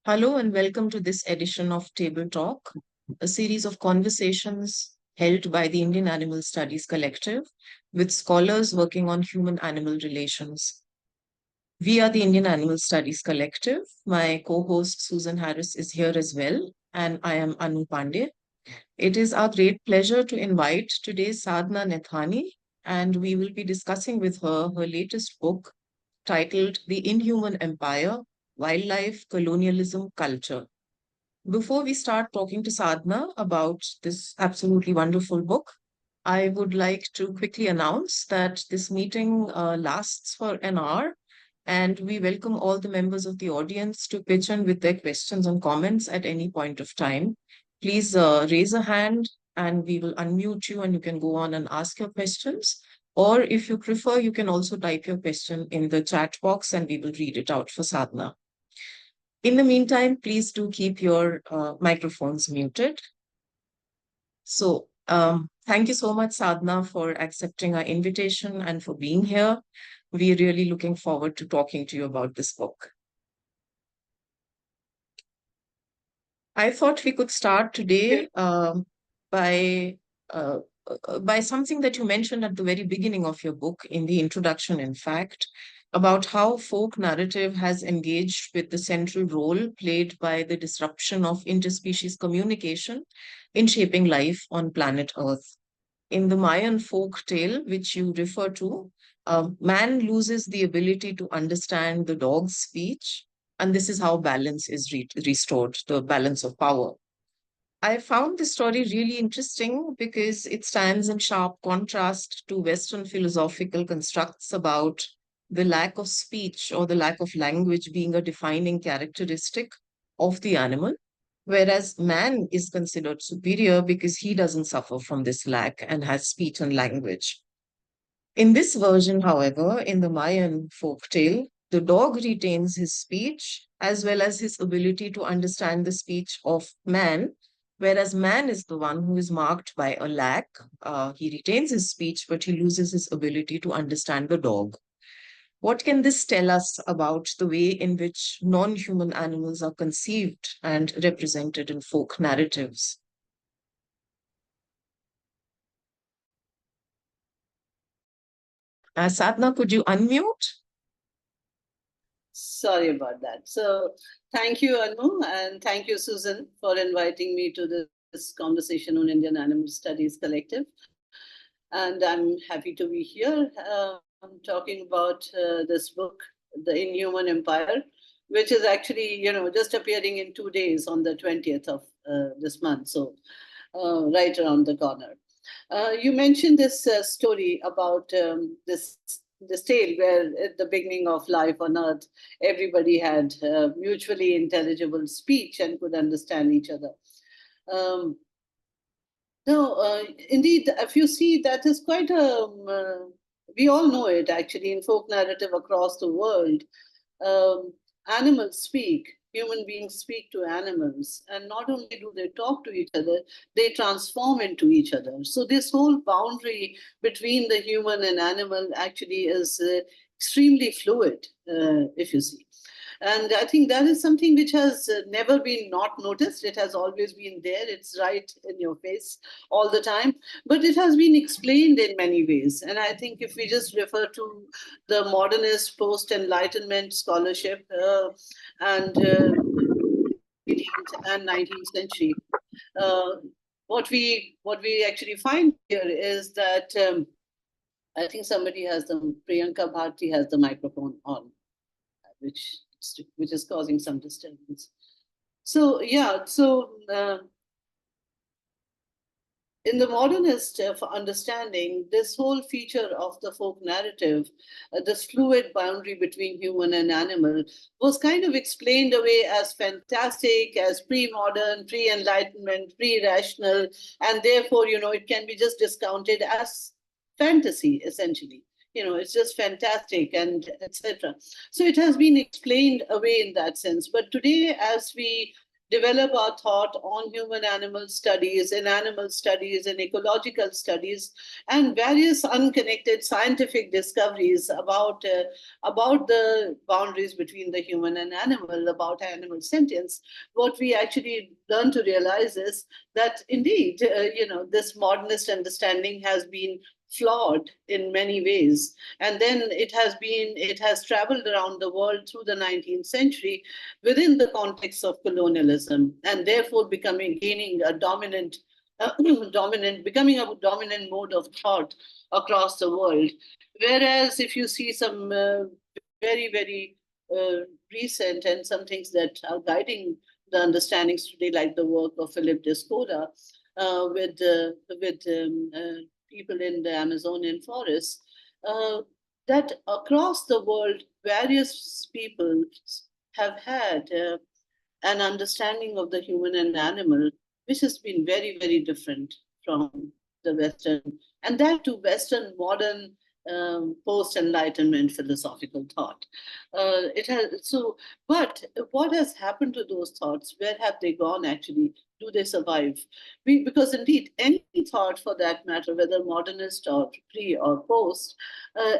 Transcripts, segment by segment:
Hello and welcome to this edition of Table Talk, a series of conversations held by the Indian Animal Studies Collective with scholars working on human-animal relations. We are the Indian Animal Studies Collective. My co-host Susan Harris is here as well, and I am Anu Pandey. It is our great pleasure to invite today's Sadhana Naithani, and we will be discussing with her latest book titled The Inhuman Empire, Wildlife, Colonialism, Culture. Before we start talking to Sadhana about this absolutely wonderful book, I would like to quickly announce that this meeting lasts for an hour, and we welcome all the members of the audience to pitch in with their questions and comments at any point of time. Please raise a hand and we will unmute you and you can go on and ask your questions. Or if you prefer, you can also type your question in the chat box and we will read it out for Sadhana. In the meantime, please do keep your microphones muted. So thank you so much, Sadhana, for accepting our invitation and for being here. We're really looking forward to talking to you about this book. I thought we could start today by something that you mentioned at the very beginning of your book, in the introduction, in fact, about how folk narrative has engaged with the central role played by the disruption of interspecies communication in shaping life on planet Earth. In the Mayan folk tale, which you refer to, man loses the ability to understand the dog's speech, and this is how balance is restored, the balance of power. I found this story really interesting because it stands in sharp contrast to Western philosophical constructs about the lack of speech or the lack of language being a defining characteristic of the animal, whereas man is considered superior because he doesn't suffer from this lack and has speech and language. In this version, however, in the Mayan folktale, the dog retains his speech as well as his ability to understand the speech of man, whereas man is the one who is marked by a lack. He retains his speech, but he loses his ability to understand the dog. What can this tell us about the way in which non-human animals are conceived and represented in folk narratives? Sadhana, could you unmute? Sorry about that. So thank you, Anu, and thank you, Susan, for inviting me to this conversation on Indian Animal Studies Collective. And I'm happy to be here. I'm talking about this book, The Inhuman Empire, which is actually, just appearing in 2 days on the 20th of this month. So right around the corner. You mentioned this story about this tale where at the beginning of life on Earth, everybody had mutually intelligible speech and could understand each other. No, indeed, if you see, that is quite we all know it actually in folk narrative across the world. Animals speak, human beings speak to animals, and not only do they talk to each other, they transform into each other. So, this whole boundary between the human and animal actually is extremely fluid, if you see. And I think that is something which has never been not noticed. It has always been there. It's right in your face all the time. But it has been explained in many ways. And I think if we just refer to the modernist post-enlightenment scholarship and 18th and 19th century, what we actually find here is that I think somebody has Priyanka Bharti has the microphone on, which is causing some disturbance. So yeah, in the modernist understanding, this whole feature of the folk narrative, this fluid boundary between human and animal, was kind of explained away as fantastic, as pre-modern, pre-enlightenment, pre-rational, and therefore, it can be just discounted as fantasy, essentially. It's just fantastic and etc. So it has been explained away in that sense. But today, as we develop our thought on human animal studies, in animal studies, in ecological studies, and various unconnected scientific discoveries about the boundaries between the human and animal, about animal sentience. What we actually learn to realize is that indeed, this modernist understanding has been flawed in many ways, and then it has traveled around the world through the 19th century within the context of colonialism, and therefore gaining a dominant becoming a dominant mode of thought across the world. Whereas if you see some very recent and some things that are guiding the understandings today, like the work of Philip Descoda with people in the Amazonian forests, uh, that across the world, various people have had an understanding of the human and animal, which has been very different from the Western, and that to Western modern post-enlightenment philosophical thought. It has so, but what has happened to those thoughts? Where have they gone? Actually, do they survive? Because indeed, any thought, for that matter, whether modernist or pre or post,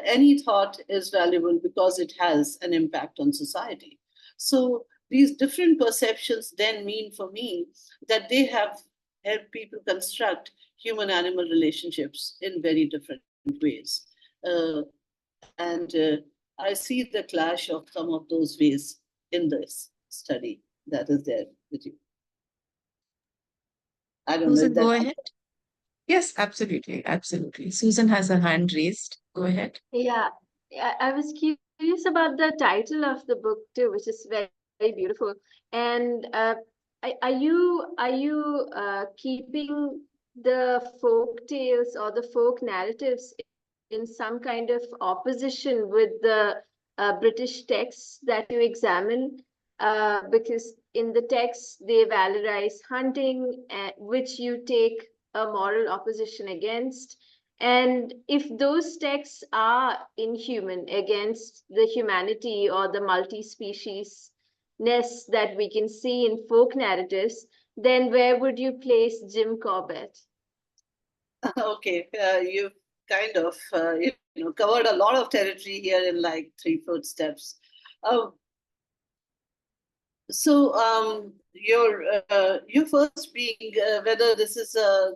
any thought is valuable because it has an impact on society. So these different perceptions then mean for me that they have helped people construct human animal relationships in very different ways. Uh, and I see the clash of some of those ways in this study that is there with you. I don't know Susan, if go that. ahead. Yes, absolutely. Absolutely. Susan has her hand raised. Go ahead. Yeah, I was curious about the title of the book too, which is very beautiful. And are you keeping the folk tales or the folk narratives in some kind of opposition with the British texts that you examine? Because in the texts they valorize hunting, which you take a moral opposition against. And if those texts are inhuman against the humanity or the multi-species ness that we can see in folk narratives, then where would you place Jim Corbett? Okay, you've kind of covered a lot of territory here in like 3 footsteps. Uh, So your first being whether this is a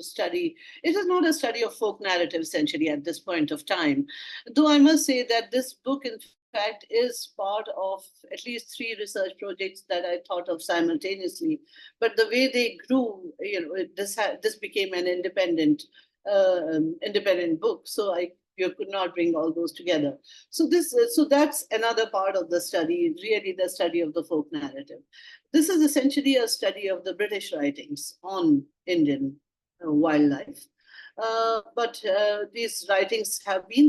study. It is not a study of folk narrative essentially at this point of time. Though I must say that this book, in fact, is part of at least 3 research projects that I thought of simultaneously. But the way they grew, this became an independent book. So I you could not bring all those together. So that's another part of the study, really the study of the folk narrative. This is essentially a study of the British writings on Indian wildlife. But these writings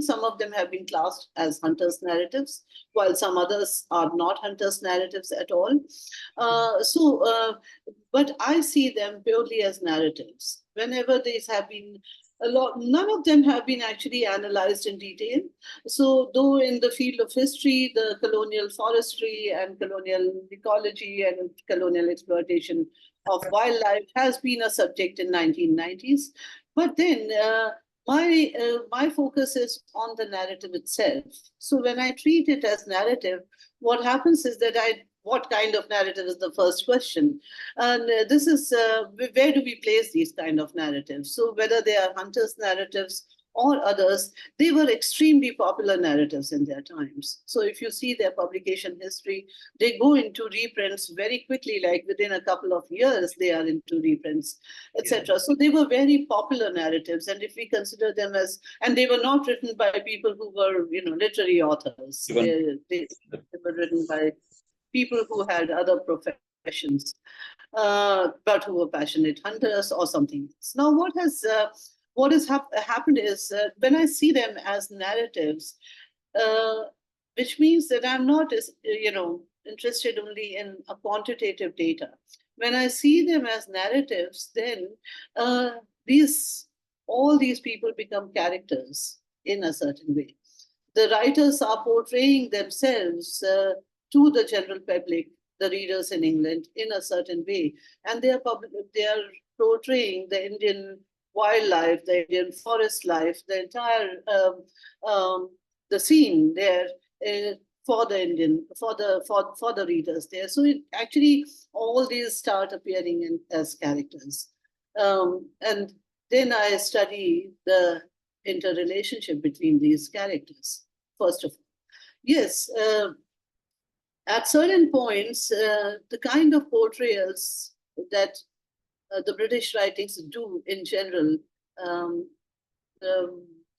some of them have been classed as hunters' narratives, while some others are not hunters' narratives at all. But I see them purely as narratives. Whenever these have been none of them have been actually analyzed in detail. So, though in the field of history, the colonial forestry and colonial ecology and colonial exploitation of wildlife has been a subject in 1990s, but then my focus is on the narrative itself. So when I treat it as narrative, what happens is that what kind of narrative is the first question, and this is where do we place these kind of narratives? So whether they are hunters' narratives or others, they were extremely popular narratives in their times. So if you see their publication history, they go into reprints very quickly, like within a couple of years, they are into reprints, etc. So they were very popular narratives, and if we consider them as, and they were not written by people who were, literary authors. They were written by people who had other professions, but who were passionate hunters or something else. Now, what has happened is when I see them as narratives, uh, which means that I'm not, interested only in a quantitative data. When I see them as narratives, then uh, these all these people become characters in a certain way. The writers are portraying themselves to the general public the readers in England in a certain way, and they are portraying the Indian wildlife, the Indian forest life, the entire the scene there for the Indian for the readers there. So it actually all these start appearing as characters, and then I study the interrelationship between these characters. First of all, yes. At certain points, the kind of portrayals that the British writings do in general, um,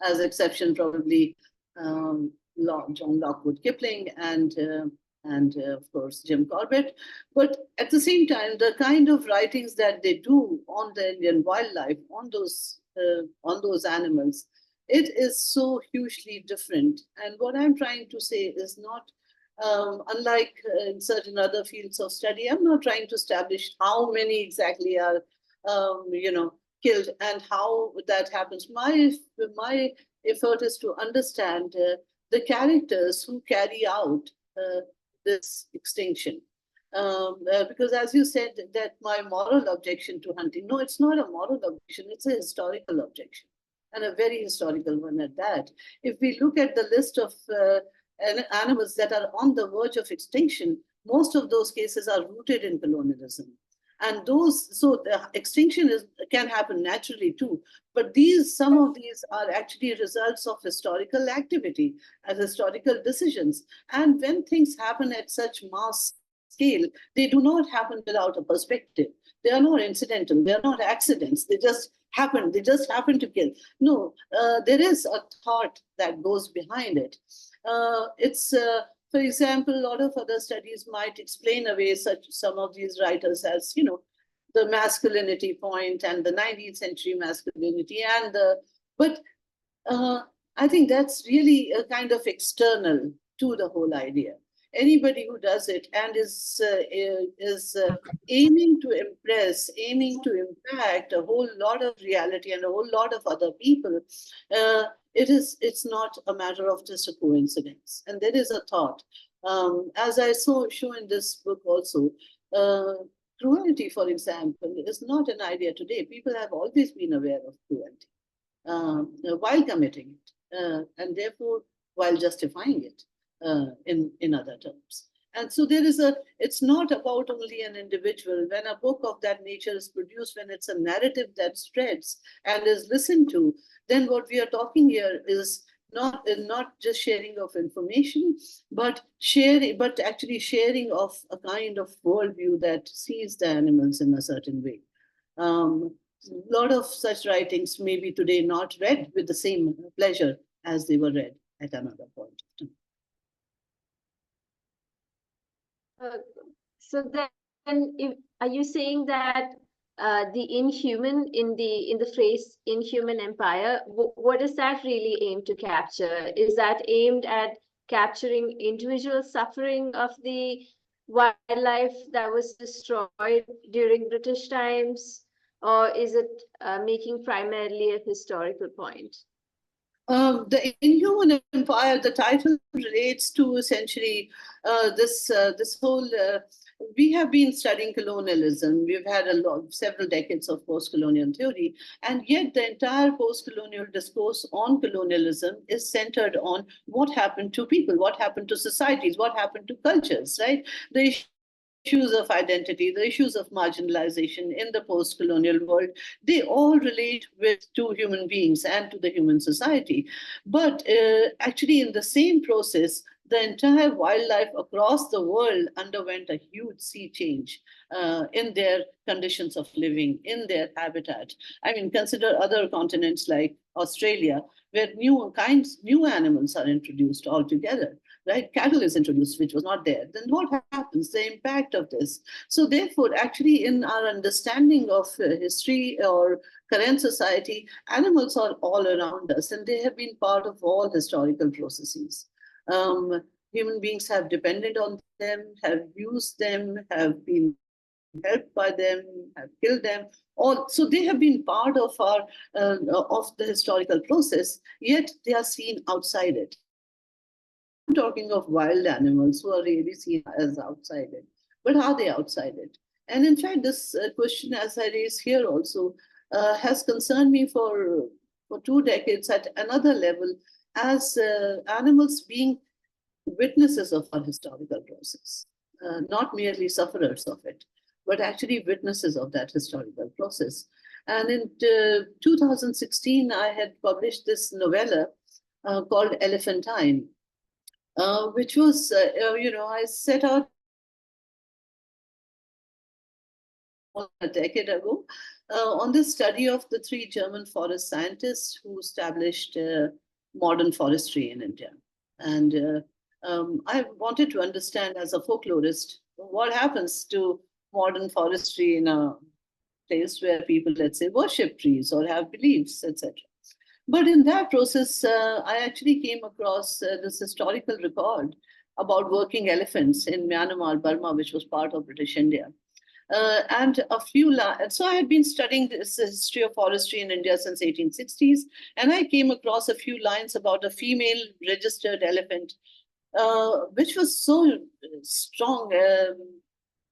as exception probably John Lockwood Kipling and of course Jim Corbett. But at the same time, the kind of writings that they do on the Indian wildlife, on those animals, it is so hugely different. And what I'm trying to say is not unlike in certain other fields of study, I'm not trying to establish how many exactly are, killed and how that happens. My effort is to understand the characters who carry out this extinction. Because as you said, that my moral objection to hunting, no, it's not a moral objection, it's a historical objection, and a very historical one at that. If we look at the list of animals that are on the verge of extinction, most of those cases are rooted in colonialism. And so the extinction can happen naturally too. But some of these are actually results of historical activity and historical decisions. And when things happen at such mass scale, they do not happen without a perspective. They are not incidental. They are not accidents. They just happen. They just happen to kill. No, there is a thought that goes behind it. For example, a lot of other studies might explain away some of these writers as, the masculinity point and the 19th century masculinity but I think that's really a kind of external to the whole idea. Anybody who does it and is aiming to impress, aiming to impact a whole lot of reality and a whole lot of other people, it's not a matter of just a coincidence. And there is a thought. As I show in this book also, cruelty, for example, is not an idea today. People have always been aware of cruelty while committing it, and therefore while justifying it in other terms. And so it's not about only an individual. When a book of that nature is produced, when it's a narrative that spreads and is listened to, then what we are talking here is not just sharing of information, but actually sharing of a kind of worldview that sees the animals in a certain way. A lot of such writings may be today not read with the same pleasure as they were read at another point of time. So then, are you saying that the inhuman in the phrase "inhuman empire"? What does that really aim to capture? Is that aimed at capturing individual suffering of the wildlife that was destroyed during British times, or is it making primarily a historical point? The Inhuman Empire, the title relates to essentially this whole. We have been studying colonialism. We've had several decades of post-colonial theory, and yet the entire post-colonial discourse on colonialism is centered on what happened to people, what happened to societies, what happened to cultures, right? The issues of identity, the issues of marginalization in the post-colonial world, they all relate to human beings and to the human society. But actually, in the same process, the entire wildlife across the world underwent a huge sea change in their conditions of living, in their habitat. I mean, consider other continents like Australia, where new animals are introduced altogether. Right, cattle is introduced, which was not there. Then what happens? The impact of this. So therefore, actually, in our understanding of history or current society, animals are all around us, and they have been part of all historical processes. Human beings have depended on them, have used them, have been helped by them, have killed them. So they have been part of the historical process. Yet they are seen outside it. I'm talking of wild animals who are really seen as outside it. but are they outside it? And in fact, this question, as I raise here also, has concerned me for 2 decades at another level, as animals being witnesses of our historical process, not merely sufferers of it, but actually witnesses of that historical process. And in 2016, I had published this novella called Elephantine, which was, I set out a decade ago on the study of the three German forest scientists who established modern forestry in India. And I wanted to understand, as a folklorist, what happens to modern forestry in a place where people, let's say, worship trees or have beliefs, etc. But in that process, I actually came across this historical record about working elephants in Myanmar, Burma, which was part of British India. And a few so I had been studying this history of forestry in India since 1860s, and I came across a few lines about a female registered elephant, which was so strong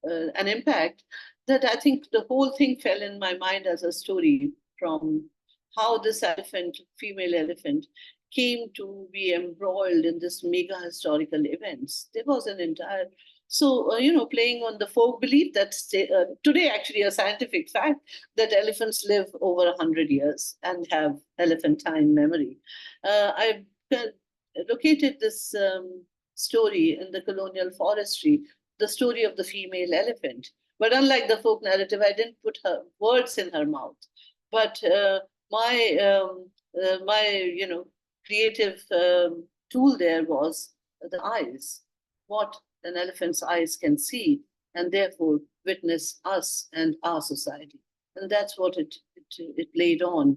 an impact that I think the whole thing fell in my mind as a story, from how this elephant, female elephant, came to be embroiled in this mega historical events. There was an entire playing on the folk belief that today, actually, a scientific fact that elephants live over 100 years and have elephantine memory. I located this story in the colonial forestry, the story of the female elephant. But unlike the folk narrative, I didn't put her words in her mouth. But my creative tool there was the eyes. What an elephant's eyes can see, and therefore witness us and our society. And that's what it laid on.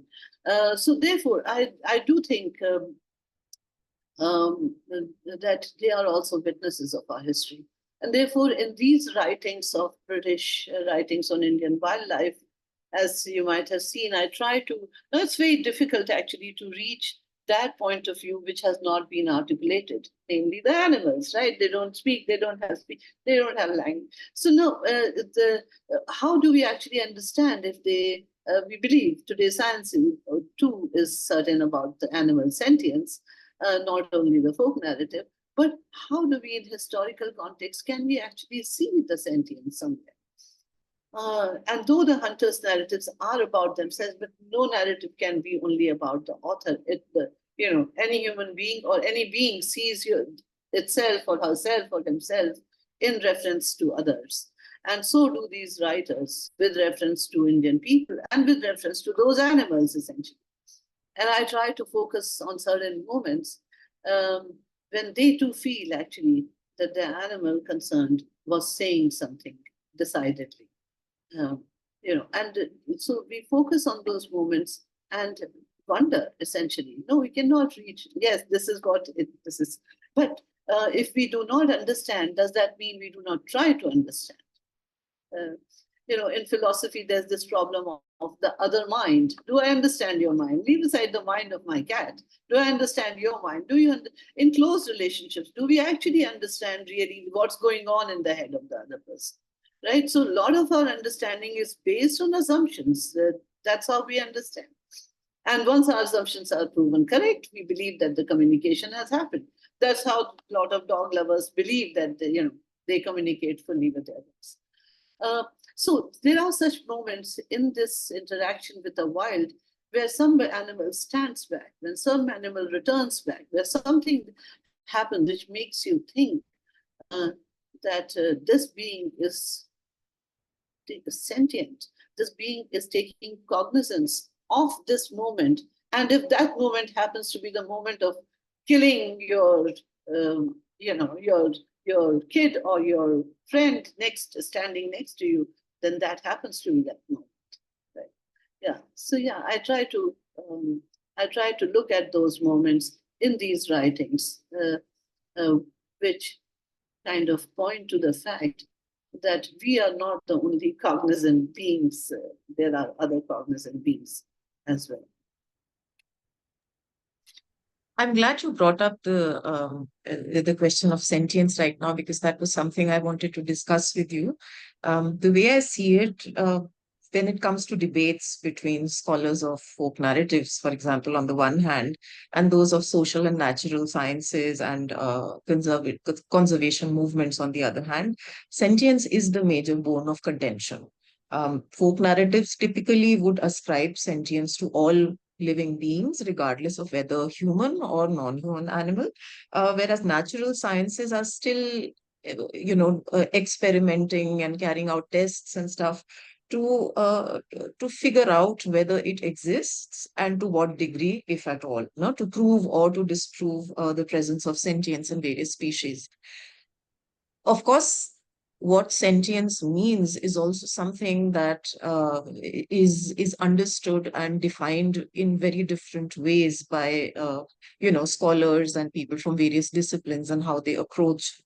So therefore, I do think that they are also witnesses of our history. And therefore, in these writings of British writings on Indian wildlife, as you might have seen, I try to, now it's very difficult actually to reach that point of view which has not been articulated, namely the animals, right? They don't speak, they don't have speech, they don't have language. So no, how do we actually understand if we believe today science too is certain about the animal sentience, not only the folk narrative, but how do we, in historical context, can we actually see the sentience somewhere? And though the hunters' narratives are about themselves, but no narrative can be only about the author. Any human being or any being sees itself or herself or himself in reference to others. And so do these writers, with reference to Indian people and with reference to those animals, essentially. And I try to focus on certain moments when they too feel, actually, that the animal concerned was saying something decidedly. And so we focus on those moments and wonder, essentially. No, we cannot reach, yes, this is what this is. But if we do not understand, does that mean we do not try to understand? In philosophy, there's this problem of the other mind. Do I understand your mind? Leave aside the mind of my cat. Do I understand your mind? In close relationships, do we actually understand really what's going on in the head of the other person? Right? So a lot of our understanding is based on assumptions. That's how we understand. And once our assumptions are proven correct, we believe that the communication has happened. That's how a lot of dog lovers believe that they communicate fully with others. So there are such moments in this interaction with the wild where some animal stands back, when some animal returns back, where something happens which makes you think that this being is sentient, this being is taking cognizance of this moment. And if that moment happens to be the moment of killing your kid or your friend standing next to you, then that happens to be that moment. Right? Yeah. So yeah, I try to look at those moments in these writings, which kind of point to the fact that we are not the only cognizant beings. There are other cognizant beings as well. I'm glad you brought up the question of sentience right now, because that was something I wanted to discuss with you. The way I see it, when it comes to debates between scholars of folk narratives, for example, on the one hand, and those of social and natural sciences and conservation movements on the other hand, sentience is the major bone of contention. Folk narratives typically would ascribe sentience to all living beings, regardless of whether human or non-human animal, whereas natural sciences are still, experimenting and carrying out tests and stuff to figure out whether it exists and to what degree, if at all, to prove or to disprove the presence of sentience in various species. Of course, what sentience means is also something that is understood and defined in very different ways by scholars and people from various disciplines, and how they approach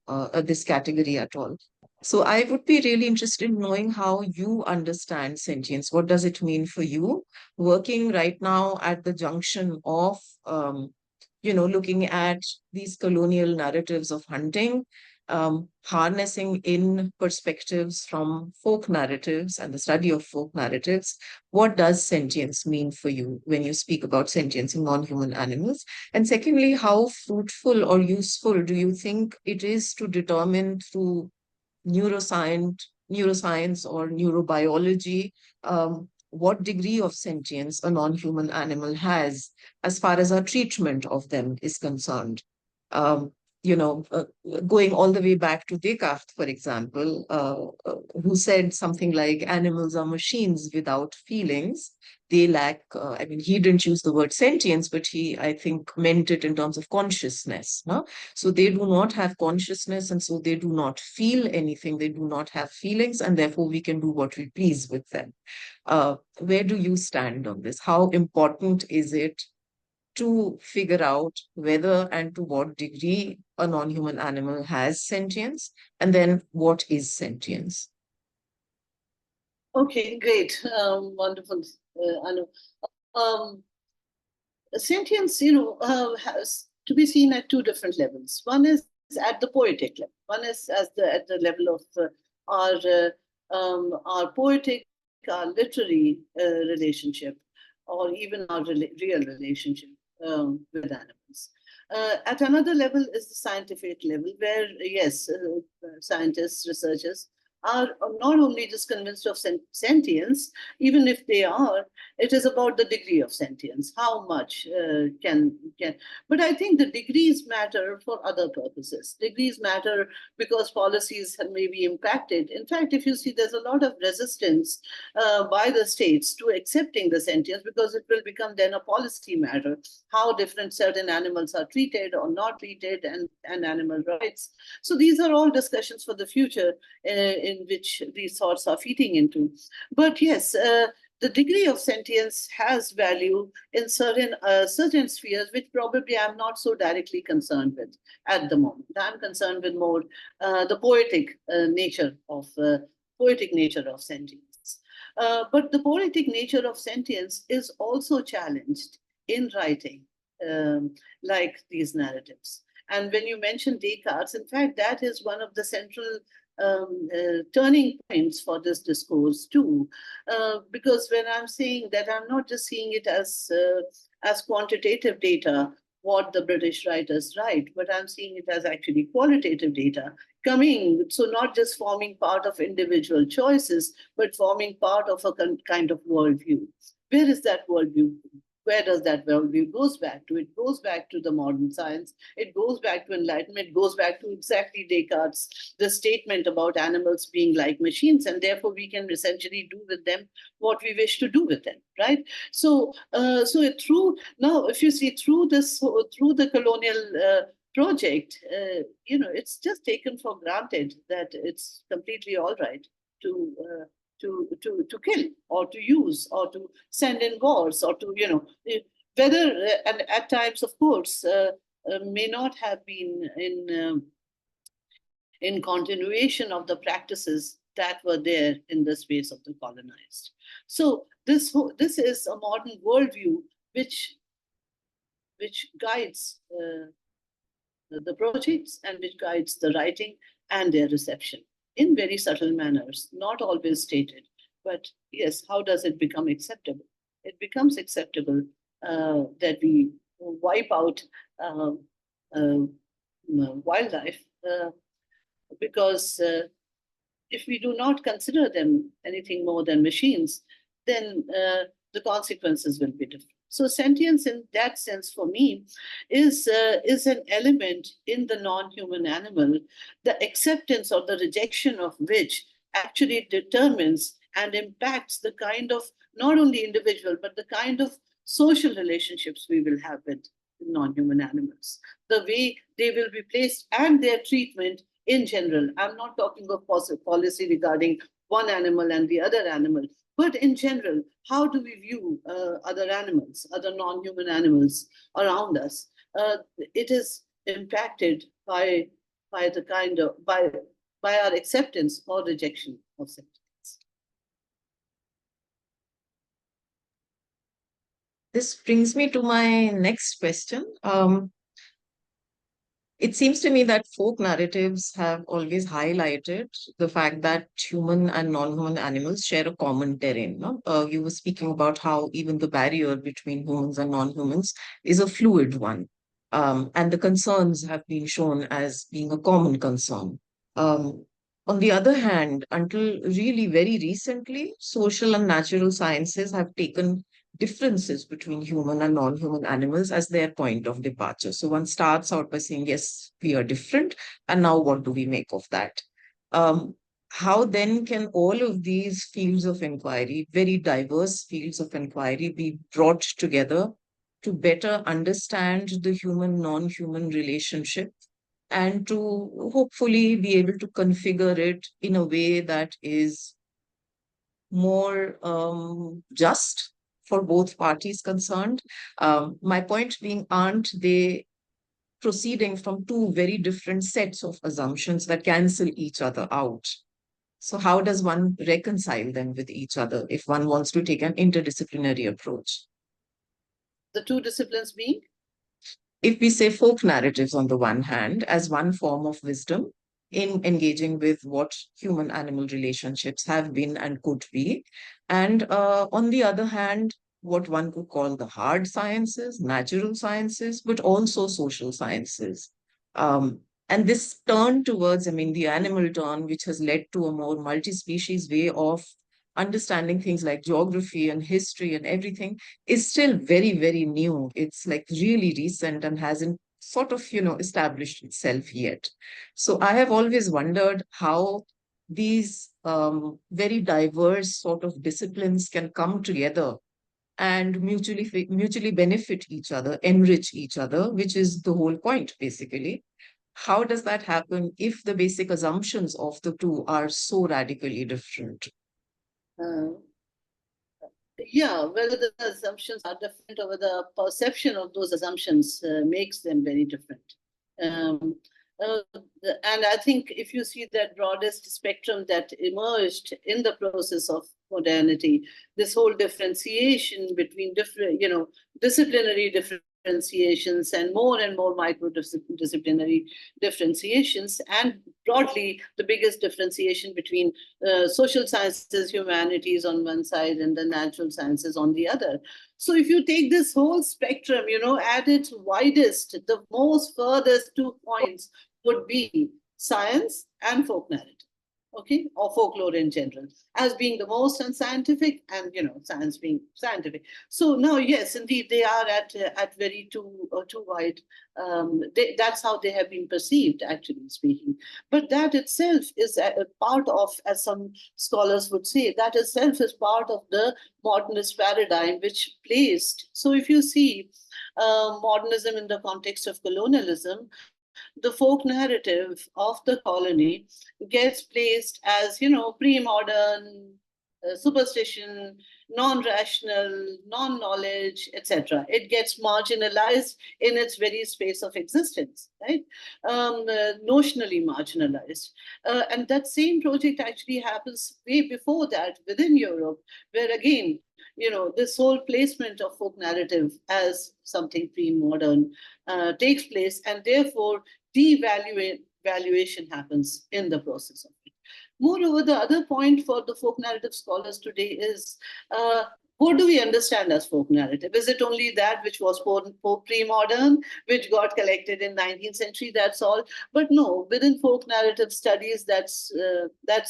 this category at all. So I would be really interested in knowing how you understand sentience. What does it mean for you, working right now at the junction of looking at these colonial narratives of hunting, harnessing in perspectives from folk narratives and the study of folk narratives. What does sentience mean for you when you speak about sentience in non-human animals? And secondly, how fruitful or useful do you think it is to determine through neuroscience or neurobiology, what degree of sentience a non-human animal has as far as our treatment of them is concerned? Um, Going all the way back to Descartes, for example, who said something like animals are machines without feelings. They lack, I mean, he didn't use the word sentience, but he, I think, meant it in terms of consciousness. No? So they do not have consciousness, and so they do not feel anything. They do not have feelings, and therefore we can do what we please with them. Where do you stand on this? How important is it to figure out whether and to what degree a non-human animal has sentience, and then what is sentience? Okay, great, wonderful, Anu. Um, Sentience, has to be seen at two different levels. One is at the poetic level. One is at the level of our poetic, our literary relationship, or even our real relationship with animals. At another level is the scientific level, where yes, scientists, researchers are not only just convinced of sentience, even if they are, it is about the degree of sentience. How much can? But I think the degrees matter for other purposes. Degrees matter because policies may be impacted. In fact, if you see, there's a lot of resistance by the states to accepting the sentience, because it will become then a policy matter how different certain animals are treated or not treated, and animal rights. So these are all discussions for the future in which these thoughts are feeding into. But yes, the degree of sentience has value in certain spheres, which probably I'm not so directly concerned with at the moment. I'm concerned with more the poetic nature of sentience. But the poetic nature of sentience is also challenged in writing, like these narratives. And when you mention Descartes, in fact, that is one of the central turning points for this discourse too, because when I'm saying that, I'm not just seeing it as quantitative data, what the British writers write, but I'm seeing it as actually qualitative data coming, so not just forming part of individual choices, but forming part of a kind of worldview. Where is that worldview? Where does that worldview goes back to? It goes back to the modern science. It goes back to Enlightenment. It goes back to exactly Descartes' the statement about animals being like machines, and therefore we can essentially do with them what we wish to do with them, right? So, through now, if you see through the colonial project, it's just taken for granted that it's completely all right to to kill or to use or to send in wars or to whether and at times, of course, may not have been in continuation of the practices that were there in the space of the colonized. So this is a modern worldview which which guides the projects and which guides the writing and their reception in very subtle manners, not always stated. But yes, how does it become acceptable? It becomes acceptable that we wipe out uh, uh, wildlife because if we do not consider them anything more than machines, then the consequences will be different. So sentience, in that sense, for me, is an element in the non-human animal, the acceptance or the rejection of which actually determines and impacts the kind of not only individual but the kind of social relationships we will have with non-human animals, the way they will be placed and their treatment in general. I'm not talking of policy regarding one animal and the other animal, but in general, how do we view other animals, other non-human animals around us? It is impacted by the kind of by our acceptance or rejection of sentience. This brings me to my next question. It seems to me that folk narratives have always highlighted the fact that human and non-human animals share a common terrain. No? You were speaking about how even the barrier between humans and non-humans is a fluid one. And the concerns have been shown as being a common concern. Um, on the other hand, until really very recently, social and natural sciences have taken differences between human and non-human animals as their point of departure. So one starts out by saying, yes, we are different. And now what do we make of that? How then can all of these fields of inquiry, very diverse fields of inquiry, be brought together to better understand the human-non-human relationship and to hopefully be able to configure it in a way that is more just for both parties concerned. My point being, aren't they proceeding from two very different sets of assumptions that cancel each other out? So, how does one reconcile them with each other if one wants to take an interdisciplinary approach? The two disciplines being? If we say folk narratives on the one hand as one form of wisdom in engaging with what human animal relationships have been and could be, and on the other hand, what one could call the hard sciences, natural sciences, but also social sciences. Um, and this turn towards, I mean, the animal turn, which has led to a more multi species way of understanding things like geography and history and everything is still very, very new. It's like really recent and hasn't sort of, established itself yet. So I have always wondered how these very diverse sort of disciplines can come together and mutually benefit each other, enrich each other, which is the whole point, basically. How does that happen if the basic assumptions of the two are so radically different? Uh, yeah, whether the assumptions are different or whether the perception of those assumptions makes them very different. Um, uh, and I think if you see that broadest spectrum that emerged in the process of modernity, this whole differentiation between different, disciplinary differentiations and more microdisciplinary differentiations, and broadly the biggest differentiation between social sciences, humanities on one side, and the natural sciences on the other. So if you take this whole spectrum, at its widest, the most furthest 2 points would be science and folk narrative, okay, or folklore in general, as being the most unscientific, and science being scientific. So now, yes, indeed, they are at very too wide. That's how they have been perceived, actually speaking. But that itself is a part of, as some scholars would say, that itself is part of the modernist paradigm, which placed. So if you see modernism in the context of colonialism, the folk narrative of the colony gets placed as, pre-modern superstition, non-rational, non-knowledge, etc. It gets marginalized in its very space of existence, right? Notionally marginalized. And that same project actually happens way before that within Europe, where again, this whole placement of folk narrative as something pre-modern takes place, and therefore devaluation happens in the process of it. Moreover, the other point for the folk narrative scholars today is what do we understand as folk narrative? Is it only that which was pre-modern, which got collected in 19th century? That's all. But no, within folk narrative studies, that's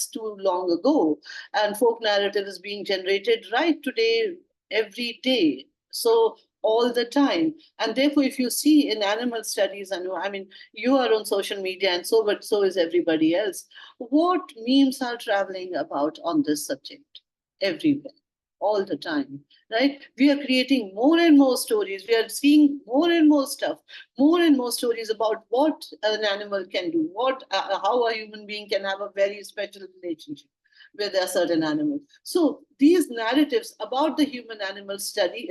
too long ago, and folk narrative is being generated right today, every day. So all the time. And therefore, if you see in animal studies, I mean, you are on social media, and but so is everybody else. What memes are traveling about on this subject? Everywhere, all the time, right? We are creating more and more stories. We are seeing more and more stuff, more and more stories about what an animal can do, how a human being can have a very special relationship with a certain animal. So these narratives about the human-animal study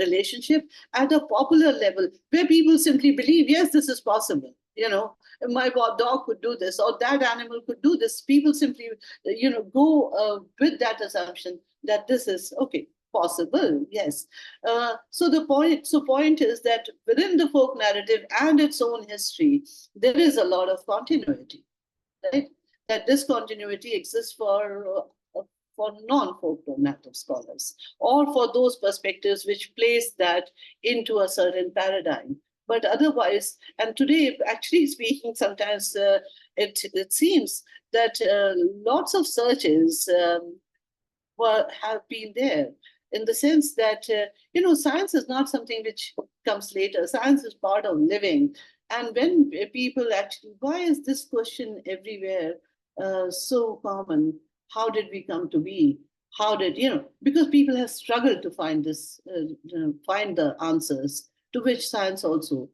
relationship at a popular level, where people simply believe, yes, this is possible. My dog could do this, or that animal could do this. People simply, go with that assumption that this is okay, possible. Yes. So the point is that within the folk narrative and its own history, there is a lot of continuity, right? That this continuity exists for non-folklore narrative scholars, or for those perspectives which place that into a certain paradigm. But otherwise, and today, actually speaking, sometimes it seems that lots of searches have been there, in the sense that science is not something which comes later. Science is part of living. And when people actually, why is this question everywhere so common? How did we come to be? How did, because people have struggled to find find the answers, to which science also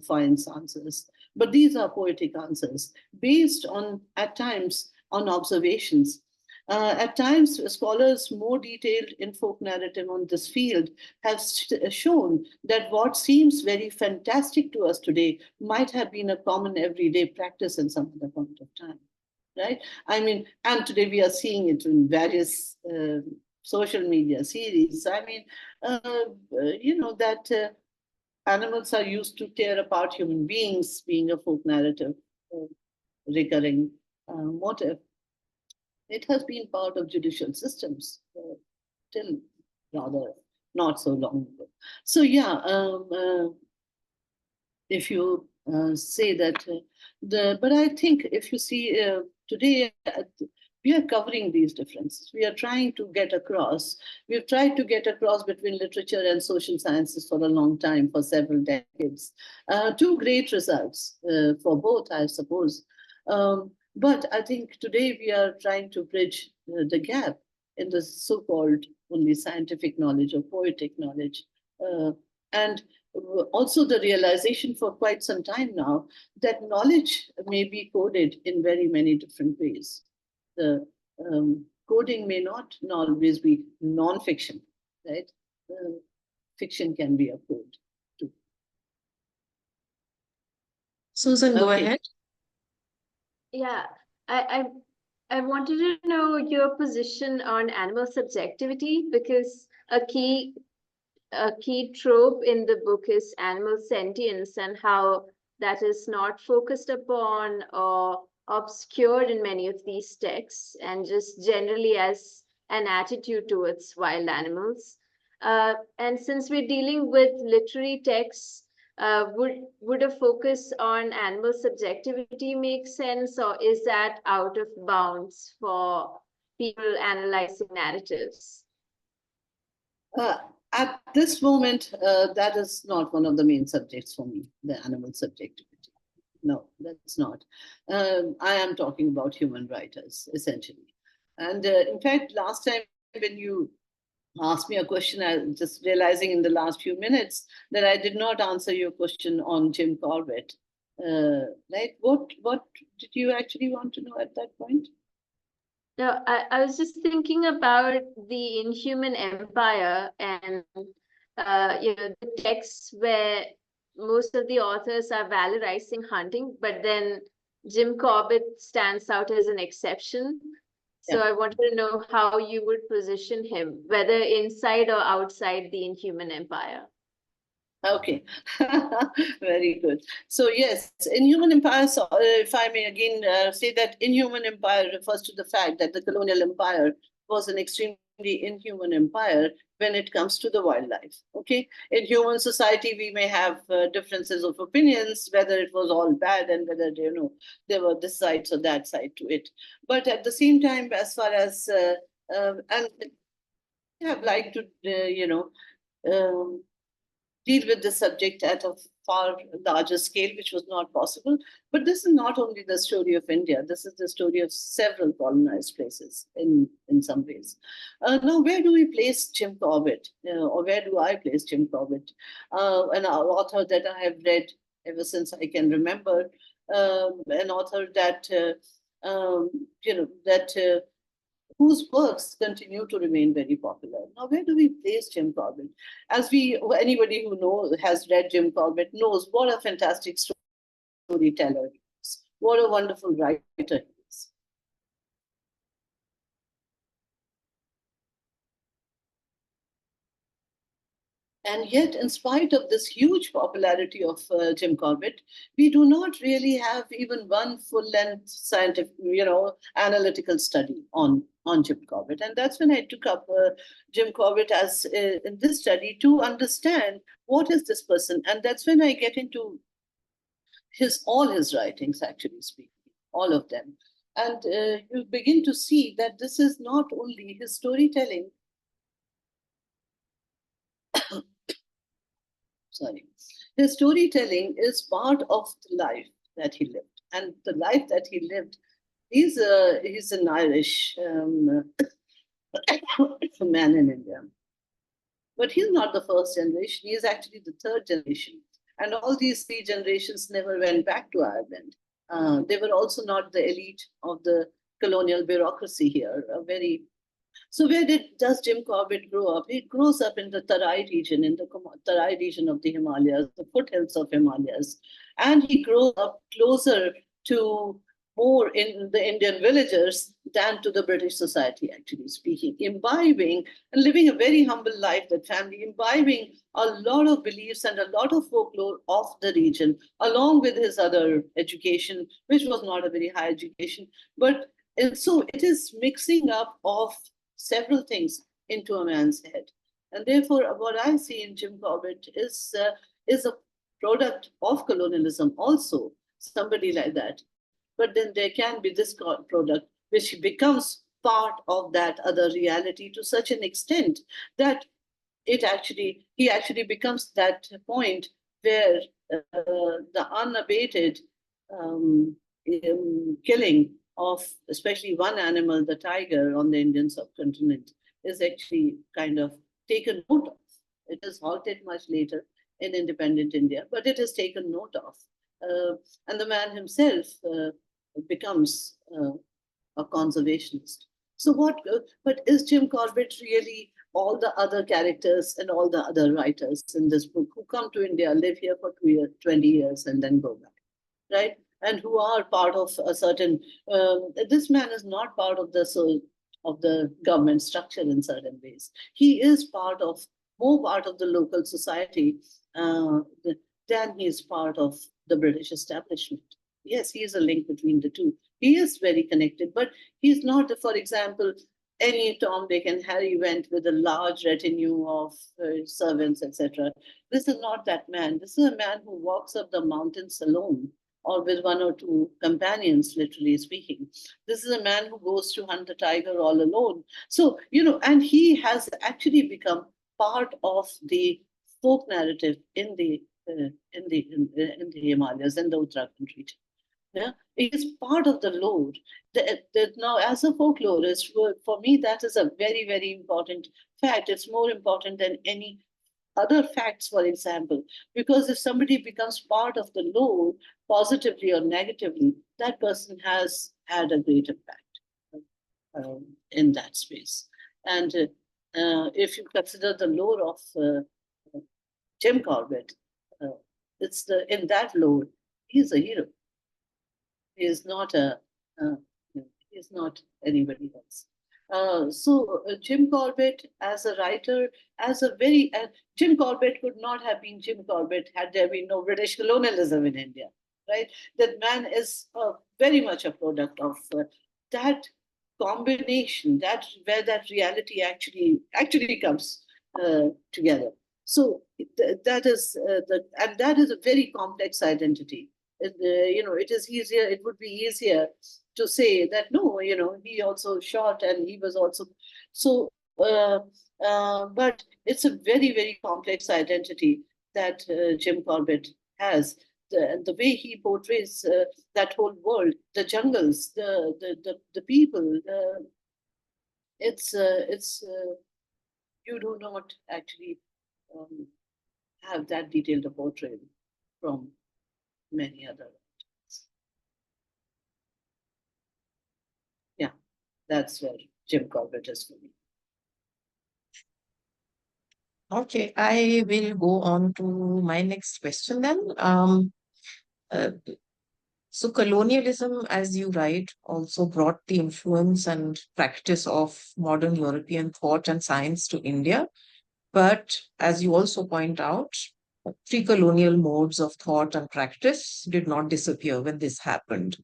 finds answers. But these are poetic answers based on, at times, on observations. At times, scholars more detailed in folk narrative on this field have shown that what seems very fantastic to us today might have been a common everyday practice in some other point of time, right? I mean, and today we are seeing it in various social media series. I mean, that animals are used to tear apart human beings, being a folk narrative recurring motive. It has been part of judicial systems till rather not so long ago. So yeah, if you say that but I think if you see today, we are covering these differences. We are trying to get across. We've tried to get across between literature and social sciences for a long time, for several decades, to great results for both, I suppose. But I think today we are trying to bridge the gap in the so-called only scientific knowledge or poetic knowledge. And also the realization for quite some time now that knowledge may be coded in very many different ways. The coding may not always be non-fiction, right? Fiction can be a code too. Susan, go ahead. Yeah, I wanted to know your position on animal subjectivity, because a key trope in the book is animal sentience, and how that is not focused upon or obscured in many of these texts, and just generally as an attitude towards wild animals. And since we're dealing with literary texts, would a focus on animal subjectivity make sense, or is that out of bounds for people analyzing narratives? At this moment, that is not one of the main subjects for me, the animal subjectivity. No, that's not. I am talking about human writers, essentially. And in fact, last time when you asked me a question, I just realizing in the last few minutes that I did not answer your question on Jim Corbett. Right? What did you actually want to know at that point? No, I was just thinking about the Inhuman Empire and the texts where most of the authors are valorizing hunting, but then Jim Corbett stands out as an exception. So Yeah. I wanted to know how you would position him, whether inside or outside the Inhuman Empire. Okay, very good. So yes, Inhuman Empire, so, if I may again say that Inhuman Empire refers to the fact that the colonial empire was an extremely inhuman empire when it comes to the wildlife. Okay, in human society, we may have differences of opinions, whether it was all bad and whether, there were this side or that side to it. But at the same time, as far as, and I have liked to, um, deal with the subject at a far larger scale, which was not possible. But this is not only the story of India, this is the story of several colonized places in some ways. Now, where do we place Jim Corbett? Or where do I place Jim Corbett? An author that I have read ever since I can remember, an author that, whose works continue to remain very popular. Now, where do we place Jim Corbett? Anybody who has read Jim Corbett knows what a fantastic storyteller he is, what a wonderful writer he is. And yet, in spite of this huge popularity of Jim Corbett, we do not really have even one full-length scientific, analytical study on Jim Corbett. And that's when I took up Jim Corbett as in this study to understand what is this person. And that's when I get into all his writings, actually speaking, all of them. And you begin to see that this is not only his storytelling, sorry, his storytelling is part of the life that he lived. And the life that he lived, he's an Irish man in India. But he's not the first generation, he is actually the third generation. And all these three generations never went back to Ireland. They were also not the elite of the colonial bureaucracy here, so where does Jim Corbett grow up? He grows up in the Tarai region, in the Tarai region of the Himalayas, the foothills of Himalayas. And he grows up closer to more in the Indian villagers than to the British society, actually speaking, imbibing and living a very humble life, that family, imbibing a lot of beliefs and a lot of folklore of the region, along with his other education, which was not a very high education. But and so it is mixing up of several things into a man's head. And therefore, what I see in Jim Corbett is a product of colonialism also, somebody like that. But then there can be this product which becomes part of that other reality to such an extent that he actually becomes that point where the unabated killing of especially one animal, the tiger on the Indian subcontinent, is actually kind of taken note of. It is halted much later in independent India, but it is taken note of. And the man himself becomes a conservationist. So but is Jim Corbett really all the other characters and all the other writers in this book who come to India, live here for 20 years and then go back, right? And who are part of a certain, this man is not part of the government structure in certain ways. He is more part of the local society than he is part of the British establishment. Yes, he is a link between the two. He is very connected, but he's not, for example, any Tom, Dick, and Harry went with a large retinue of servants, etc. This is not that man. This is a man who walks up the mountains alone, or with one or two companions, literally speaking. This is a man who goes to hunt the tiger all alone. So, and he has actually become part of the folk narrative in the Himalayas and the Uttarakhand region. Yeah, it is part of the lore. Now, as a folklorist, for me, that is a very, very important fact. It's more important than any other facts, for example, because if somebody becomes part of the lore, positively or negatively, that person has had a great impact. in that space. And if you consider the lore of Jim Corbett, in that lore, he's a hero. He is not he's not anybody else. Jim Corbett as a writer, Jim Corbett could not have been Jim Corbett had there been no British colonialism in India, right? That man is very much a product of that combination, where that reality actually comes together. So that is and that is a very complex identity. It is easier. It would be easier to say that no, he also shot and he was also so. But it's a very, very complex identity that Jim Corbett has. The way he portrays that whole world, the jungles, the people, it's you do not actually have that detailed a portrayal from many other writers. Yeah, that's where Jim Corbett is for me. Okay, I will go on to my next question then. Uh, so colonialism, as you write, also brought the influence and practice of modern European thought and science to India. But as you also point out, pre-colonial modes of thought and practice did not disappear when this happened.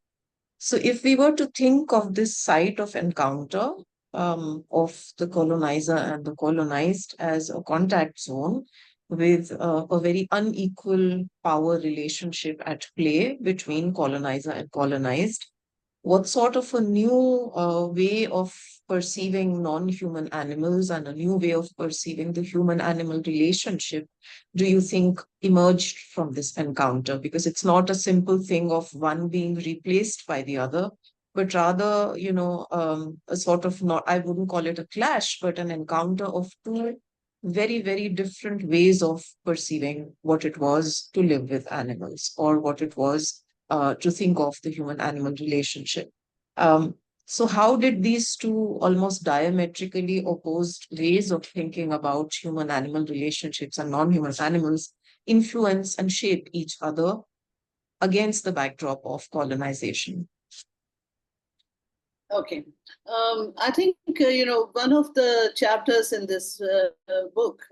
So if we were to think of this site of encounter of the colonizer and the colonized as a contact zone with a very unequal power relationship at play between colonizer and colonized, what sort of a new way of perceiving non-human animals and a new way of perceiving the human-animal relationship do you think emerged from this encounter? Because it's not a simple thing of one being replaced by the other, but rather, a sort of not, I wouldn't call it a clash, but an encounter of two very, very different ways of perceiving what it was to live with animals or what it was to think of the human animal relationship. Um, so, how did these two almost diametrically opposed ways of thinking about human animal relationships and non human animals influence and shape each other against the backdrop of colonization? Okay. I think, one of the chapters in this book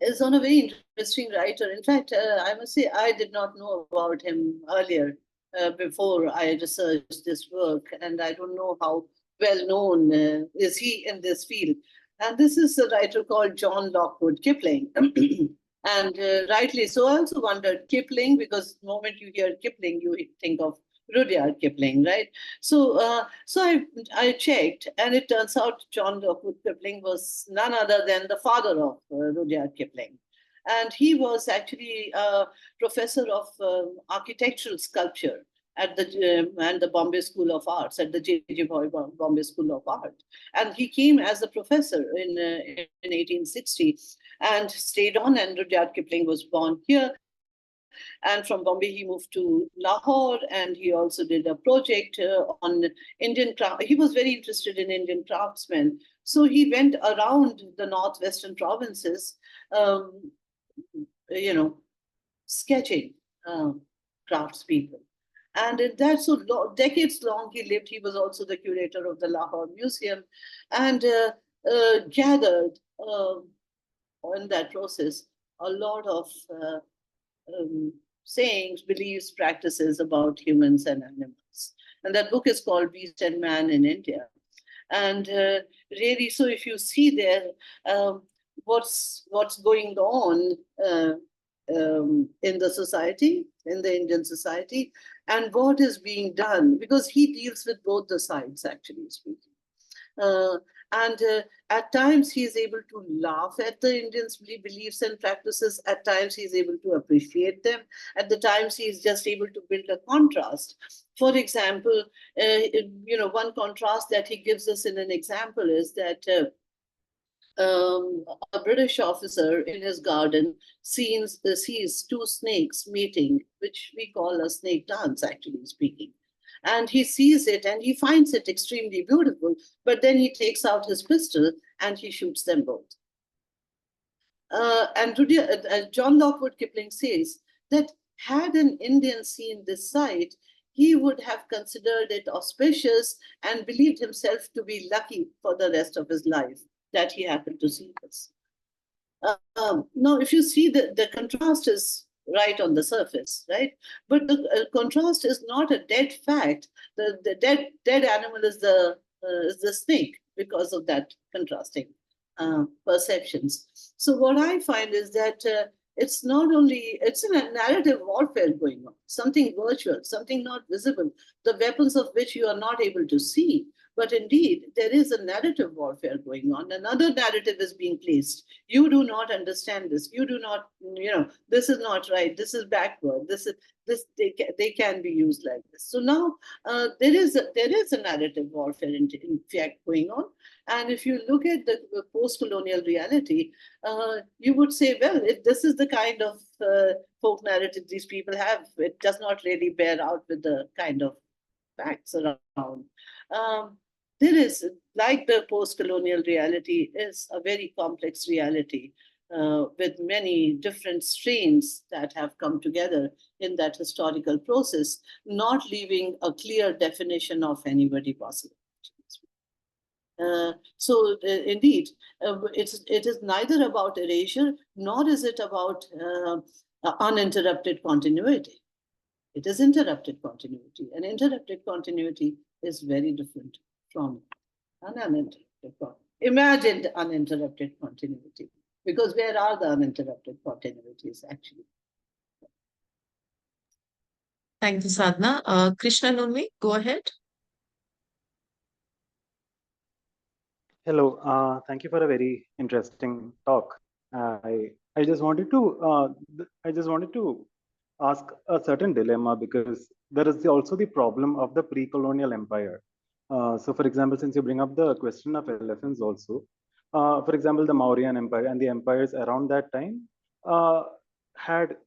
is on a very interesting writer. In fact, I must say, I did not know about him earlier before I researched this work, and I don't know how well known is he in this field. And this is a writer called John Lockwood Kipling. And rightly so, I also wondered Kipling, because the moment you hear Kipling, you think of Rudyard Kipling, right? So I checked, and it turns out John Lockwood Kipling was none other than the father of Rudyard Kipling, and he was actually a professor of architectural sculpture at the Bombay School of Arts, at the J.J. Bombay School of Art, and he came as a professor in 1860 and stayed on. And Rudyard Kipling was born here. And from Bombay, he moved to Lahore, and he also did a project on Indian craft. He was very interested in Indian craftsmen. So he went around the northwestern provinces, um, sketching craftspeople. And that's so decades long he lived. He was also the curator of the Lahore Museum and gathered in that process a lot of sayings, beliefs, practices about humans and animals. And that book is called Beast and Man in India. And really, so if you see there what's going on in the society, in the Indian society, and what is being done, because he deals with both the sides, actually speaking. And at times he is able to laugh at the Indians' beliefs and practices. At times he is able to appreciate them. At the times he is just able to build a contrast. For example, one contrast that he gives us in an example is that a British officer in his garden sees two snakes meeting, which we call a snake dance, actually speaking. and he sees it and he finds it extremely beautiful, but then he takes out his pistol and he shoots them both. John Lockwood Kipling says that had an Indian seen this sight, he would have considered it auspicious and believed himself to be lucky for the rest of his life that he happened to see this. Now, if you see the contrast is right on the surface, right? But the contrast is not a dead fact. The dead animal is the snake because of that contrasting perceptions. So what I find is that it's not only, it's a narrative warfare going on, something virtual, something not visible, the weapons of which you are not able to see. But indeed, there is a narrative warfare going on. Another narrative is being placed. You do not understand this. You do not, this is not right. This is backward. They can be used like this. So now there is a narrative warfare in fact going on. And if you look at the post-colonial reality, you would say, well, if this is the kind of folk narrative these people have, it does not really bear out with the kind of facts around. There is, like the post-colonial reality, is a very complex reality with many different strains that have come together in that historical process, not leaving a clear definition of anybody possible. Indeed, it is neither about erasure, nor is it about uninterrupted continuity. It is interrupted continuity, and interrupted continuity is very different from uninterrupted continuity. Imagined uninterrupted continuity, because where are the uninterrupted continuities actually? Thank you, Sadhana. Krishna Nunvi, go ahead. Hello, thank you for a very interesting talk. I just wanted to ask a certain dilemma, because there is also the problem of the pre-colonial empire. So, for example, since you bring up the question of elephants also, for example, the Mauryan Empire and the empires around that time had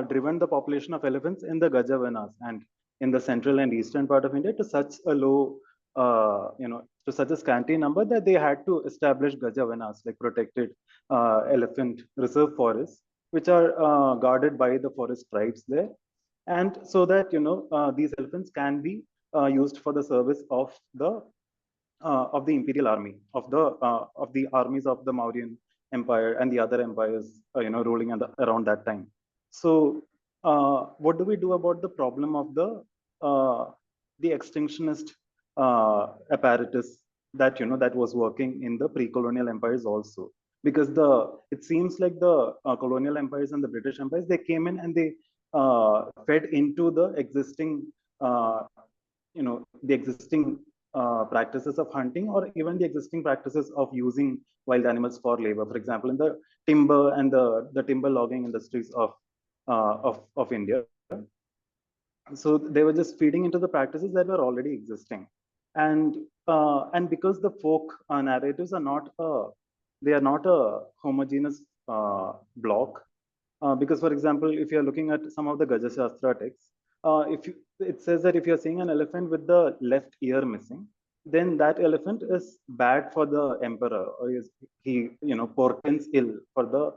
driven the population of elephants in the Gajavanas and in the central and eastern part of India to such a low, to such a scanty number that they had to establish Gajavanas, like protected elephant reserve forests, which are guarded by the forest tribes there. And so that, these elephants can be used for the service of the imperial army, of the armies of the Mauryan Empire and the other empires, ruling around that time. So, what do we do about the problem of the extinctionist apparatus that that was working in the pre-colonial empires also? Because it seems like the colonial empires and the British empires, they came in and they fed into the existing, the existing practices of hunting, or even the existing practices of using wild animals for labor. For example, in the timber and the timber logging industries of India. So they were just feeding into the practices that were already existing, and because the folk narratives are not a homogeneous block. Because, for example, if you're looking at some of the Gaja Shastra texts, it says that if you're seeing an elephant with the left ear missing, then that elephant is bad for the emperor, or he portends ill for the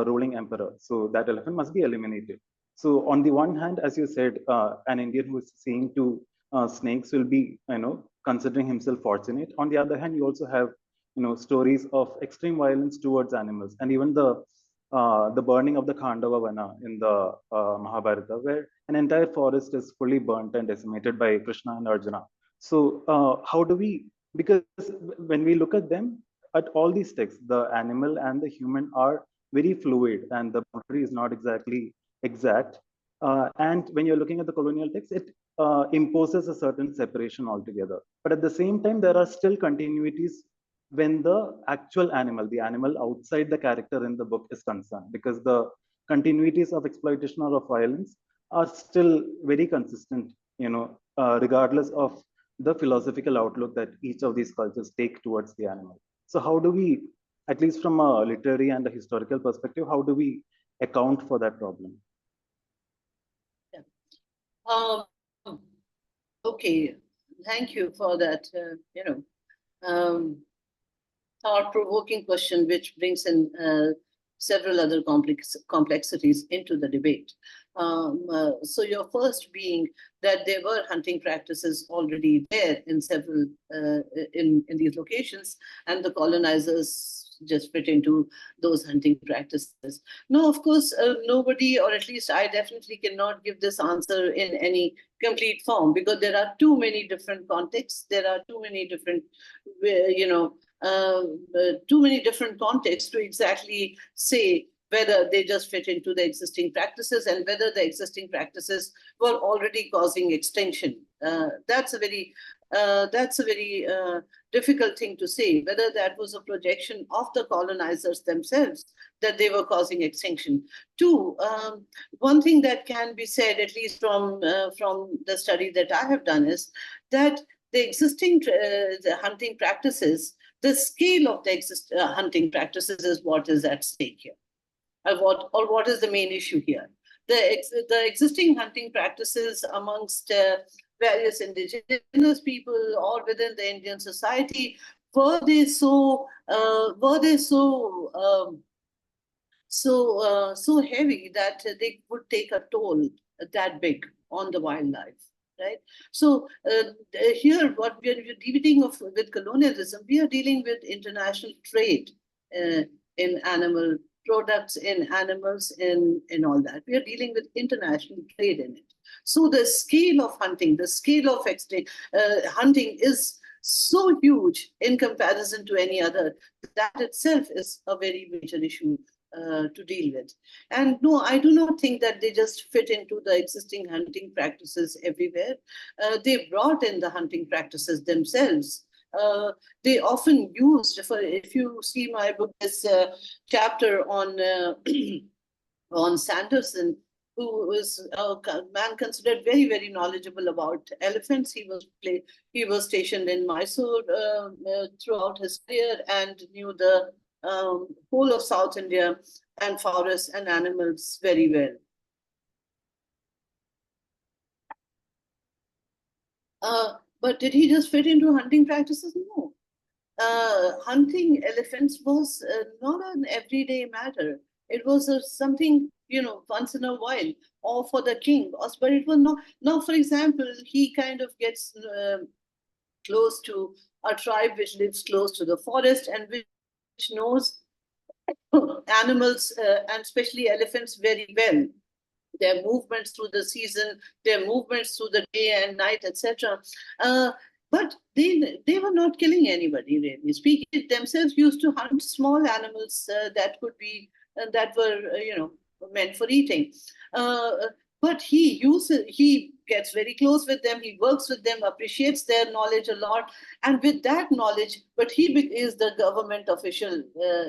ruling emperor. So that elephant must be eliminated. So on the one hand, as you said, an Indian who is seeing two snakes will be considering himself fortunate. On the other hand, you also have stories of extreme violence towards animals, and even the burning of the Khandava Vana in the Mahabharata, where an entire forest is fully burnt and decimated by Krishna and Arjuna. So how do we, because when we look at them, at all these texts, the animal and the human are very fluid, and the boundary is not exactly exact. And when you're looking at the colonial text, it imposes a certain separation altogether. But at the same time, there are still continuities when the actual animal, the animal outside the character in the book is concerned, because the continuities of exploitation or of violence are still very consistent, regardless of the philosophical outlook that each of these cultures take towards the animal. So how do we, at least from a literary and a historical perspective, how do we account for that problem? Yeah. Okay, thank you for that. Thought-provoking question, which brings in several other complexities into the debate. So your first being that there were hunting practices already there in several in these locations, and the colonizers just fit into those hunting practices. No, of course, nobody, or at least I definitely cannot give this answer in any complete form, because there are too many different contexts. There are too many different, too many different contexts to exactly say whether they just fit into the existing practices and whether the existing practices were already causing extinction. That's a very difficult thing to say, whether that was a projection of the colonizers themselves that they were causing extinction. Two, one thing that can be said, at least from the study that I have done, is that the existing the hunting practices, the scale of the hunting practices is what is at stake here. What is the main issue here? The existing hunting practices amongst various indigenous people or within the Indian society, were they so heavy that they would take a toll that big on the wildlife, right? So here, what we are dealing with colonialism, we are dealing with international trade in animal products, in animals, in all that. We are dealing with international trade in it. So the scale of hunting, the scale of hunting is so huge in comparison to any other. That itself is a very major issue to deal with. And no, I do not think that they just fit into the existing hunting practices everywhere. They brought in the hunting practices themselves. They often used, if you see my book, this chapter on on Sanderson, who was a man considered very, very knowledgeable about elephants. He was stationed in Mysore throughout his career and knew the whole of South India and forests and animals very well. But did he just fit into hunting practices? No. Hunting elephants was not an everyday matter. It was something, once in a while, or for the king. But it was not. Now, for example, he kind of gets close to a tribe which lives close to the forest and which knows animals and especially elephants very well. Their movements through the season, their movements through the day and night, etc. But they were not killing anybody, really speaking. Themselves used to hunt small animals that were meant for eating. But he gets very close with them. He works with them, appreciates their knowledge a lot, and with that knowledge, but he is the government official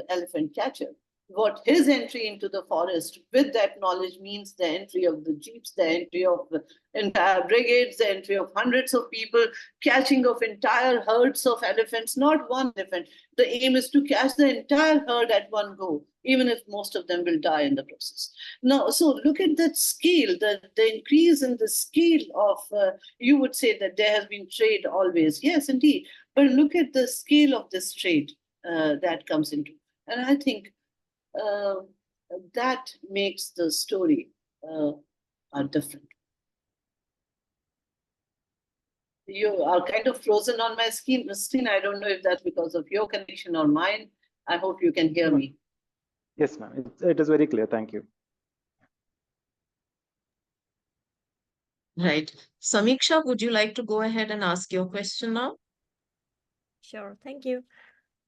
elephant catcher. What his entry into the forest with that knowledge means the entry of the jeeps, the entry of the entire brigades, the entry of hundreds of people, catching of entire herds of elephants, not one elephant. The aim is to catch the entire herd at one go, even if most of them will die in the process. Now, so look at that scale, the increase in the scale of, you would say that there has been trade always. Yes, indeed. But look at the scale of this trade that comes into. And I think that makes the story different. You are kind of frozen on my screen. I don't know if that's because of your connection or mine. I hope you can hear me. Yes, ma'am. It is very clear. Thank you. Right. Samiksha, would you like to go ahead and ask your question now? Sure. Thank you.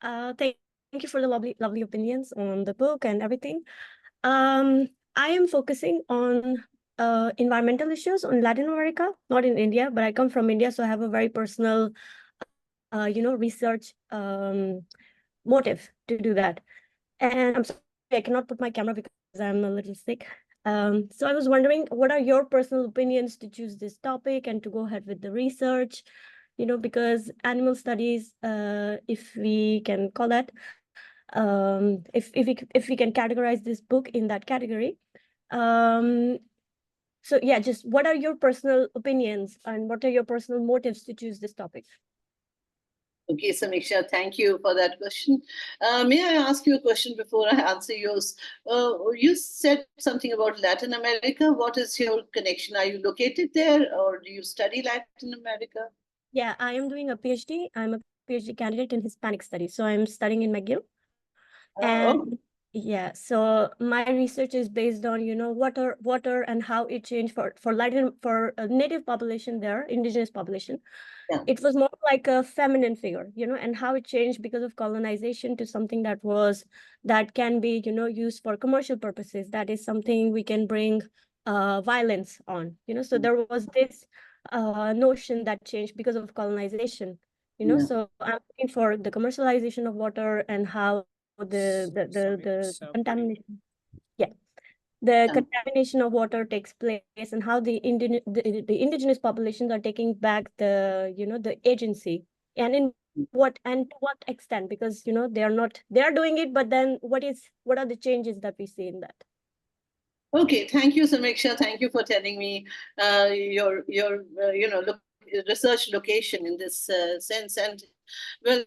Thank you for the lovely opinions on the book and everything. I am focusing on environmental issues on Latin America, not in India, but I come from India, so I have a very personal, research motive to do that. And I'm sorry, I cannot put my camera because I'm a little sick. So I was wondering, what are your personal opinions to choose this topic and to go ahead with the research? Because animal studies, if we can call that, if we can categorize this book in that category, So yeah, just what are your personal opinions and what are your personal motives to choose this topic? Okay, Samiksha, thank you for that question. May I ask you a question before I answer yours? You said something about Latin America. What is your connection? Are you located there or do you study Latin America? Yeah, I am doing a PhD. I'm a PhD candidate in Hispanic studies. So I'm studying in McGill. And yeah, so my research is based on, water and how it changed for native population there, indigenous population. Yeah. It was more like a feminine figure, and how it changed because of colonization to something that can be, used for commercial purposes. That is something we can bring violence on, So there was this notion that changed because of colonization, Yeah. So I'm looking for the commercialization of water and how the contamination, the contamination of water takes place and how the indigenous populations are taking back the agency, and to what extent, because they are doing it, but then what are the changes that we see in that? Okay, thank you, Samiksha. Thank you for telling me your research location in this sense. And well,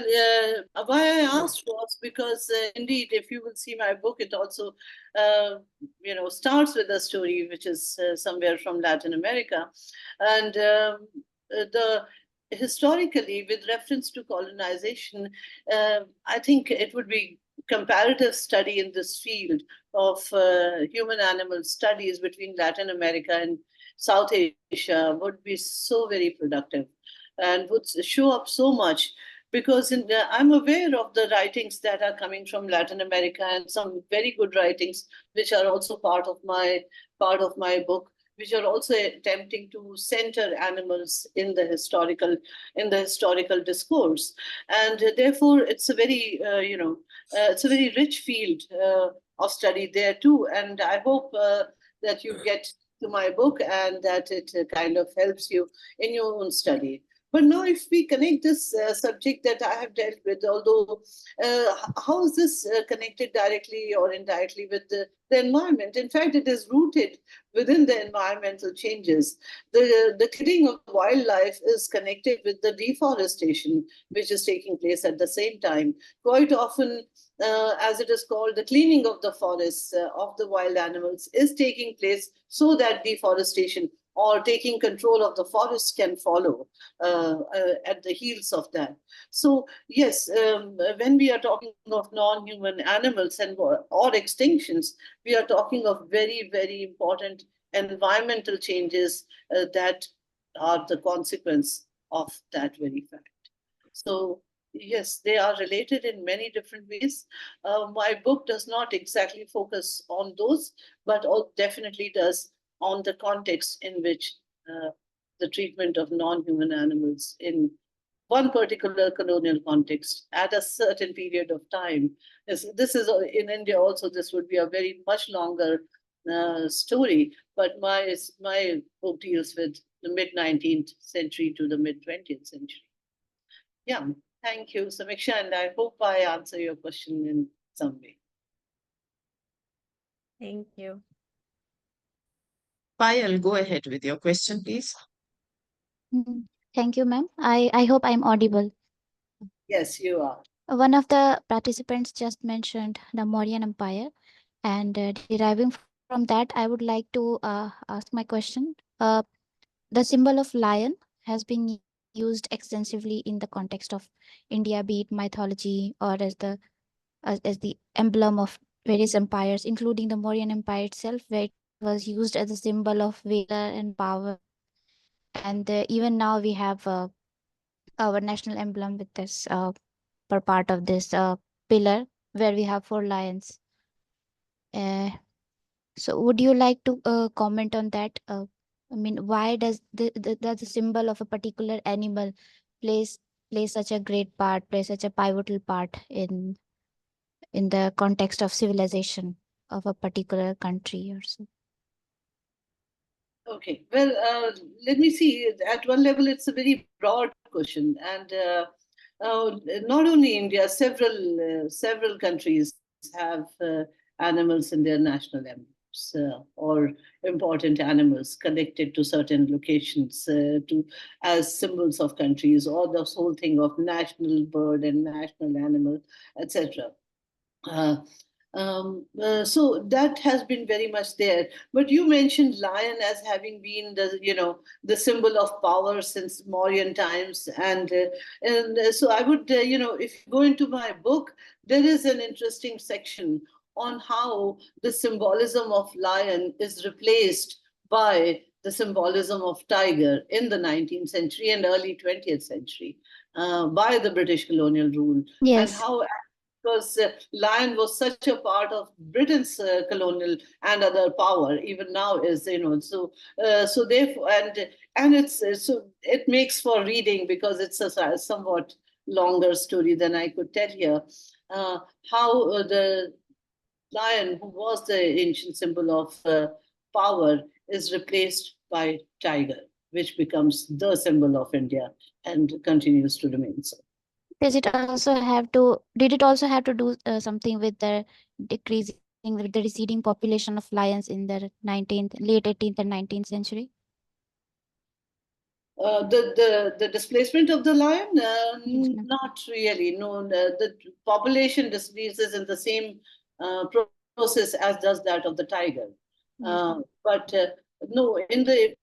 why I asked was because indeed, if you will see my book, it also starts with a story which is somewhere from Latin America, and the historically, with reference to colonization, I think it would be comparative study in this field of human animal studies between Latin America and South Asia would be so very productive and would show up so much, because I'm aware of the writings that are coming from Latin America and some very good writings which are also part of my book, which are also attempting to center animals in the historical discourse, and therefore it's a very it's a very rich field of study there too. And I hope that you get to my book and that it kind of helps you in your own study. But now, if we connect this subject that I have dealt with, although how is this connected directly or indirectly with the environment? In fact, it is rooted within the environmental changes. The killing of wildlife is connected with the deforestation, which is taking place at the same time. Quite often, as it is called, the cleaning of the forests of the wild animals is taking place so that deforestation or taking control of the forests can follow at the heels of that. So yes, when we are talking of non-human animals or extinctions, we are talking of very, very important environmental changes that are the consequence of that very fact. So yes, they are related in many different ways. My book does not exactly focus on those, but definitely does on the context in which the treatment of non-human animals in one particular colonial context at a certain period of time. This is in India also. This would be a very much longer story, but my book deals with the mid 19th century to the mid 20th century. Yeah, thank you, Samiksha, and I hope I answer your question in some way. Thank you. Payal, go ahead with your question, please. Thank you, ma'am. I hope I'm audible. Yes, you are. One of the participants just mentioned the Mauryan Empire, and deriving from that, I would like to ask my question. The symbol of lion has been used extensively in the context of India, be it mythology or as the emblem of various empires, including the Mauryan Empire itself, where it was used as a symbol of valor and power. And even now we have our national emblem with this per part of this pillar where we have four lions. So would you like to comment on that? I mean, why does the symbol of a particular animal plays play such a great part, play such a pivotal part in the context of civilization of a particular country or so? Okay, well, let me see. At one level, it's a very broad question, and not only India, several countries have animals in their national emblem. or important animals connected to certain locations as symbols of countries, or the whole thing of national bird and national animal, etc. Uh, so that has been very much there. But you mentioned lion as having been the symbol of power since Mauryan times, and so I would if you go into my book, there is an interesting section on how the symbolism of lion is replaced by the symbolism of tiger in the 19th century and early 20th century by the British colonial rule, and Yes. how, because lion was such a part of Britain's colonial and other power, even now is, so therefore, and it's so it makes for reading, because it's a somewhat longer story than I could tell here. Uh, how the lion, who was the ancient symbol of power, is replaced by tiger, which becomes the symbol of India and continues to remain so. Did it also have to do something with the decreasing, with the receding population of lions in the late 18th and 19th century? The displacement of the lion, Yes, ma'am. not really. No, the population decreases in the same process as does that of the tiger. Yes, ma'am. But no, in the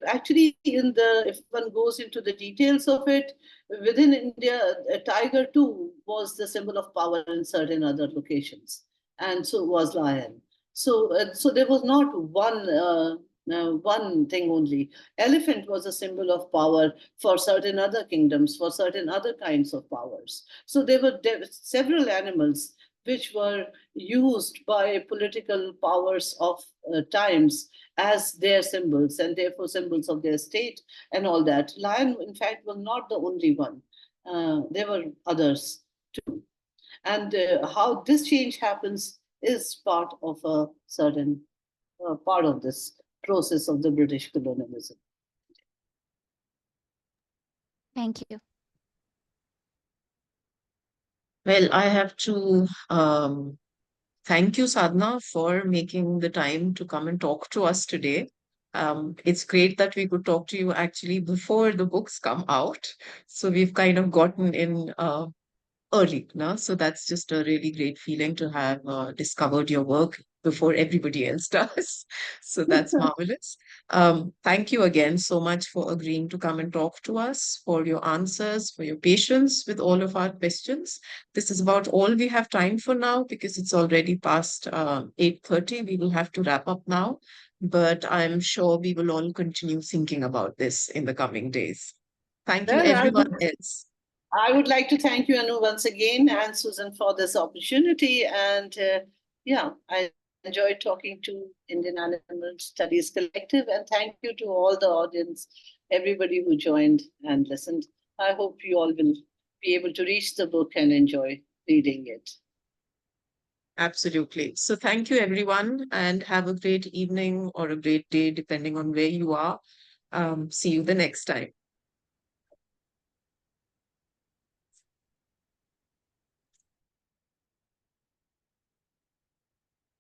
if one goes into the details of it, within India, a tiger too was the symbol of power in certain other locations, and so was lion. So there was not one thing only. Elephant was a symbol of power for certain other kingdoms, for certain other kinds of powers. So there were several animals which were used by political powers of times as their symbols, and therefore symbols of their state and all that. Lion, in fact, was not the only one. There were others too. And how this change happens is part of a certain part of this process of the British colonialism. Thank you. Well, I have to thank you, Sadhana, for making the time to come and talk to us today. It's great that we could talk to you actually before the books come out. So we've kind of gotten in early, no? So that's just a really great feeling to have discovered your work before everybody else does. So that's marvelous. Thank you again so much for agreeing to come and talk to us, for your answers, for your patience with all of our questions. This is about all we have time for now, because it's already past 8:30. We will have to wrap up now, but I'm sure we will all continue thinking about this in the coming days. Thank you, Well, everyone else. I would like to thank you, Anu, once again, and Susan, for this opportunity. And yeah, I enjoyed talking to Indian Animal Studies Collective. And thank you to all the audience, everybody who joined and listened. I hope you all will be able to reach the book and enjoy reading it. Absolutely. So thank you, everyone, and have a great evening or a great day, depending on where you are. See you the next time.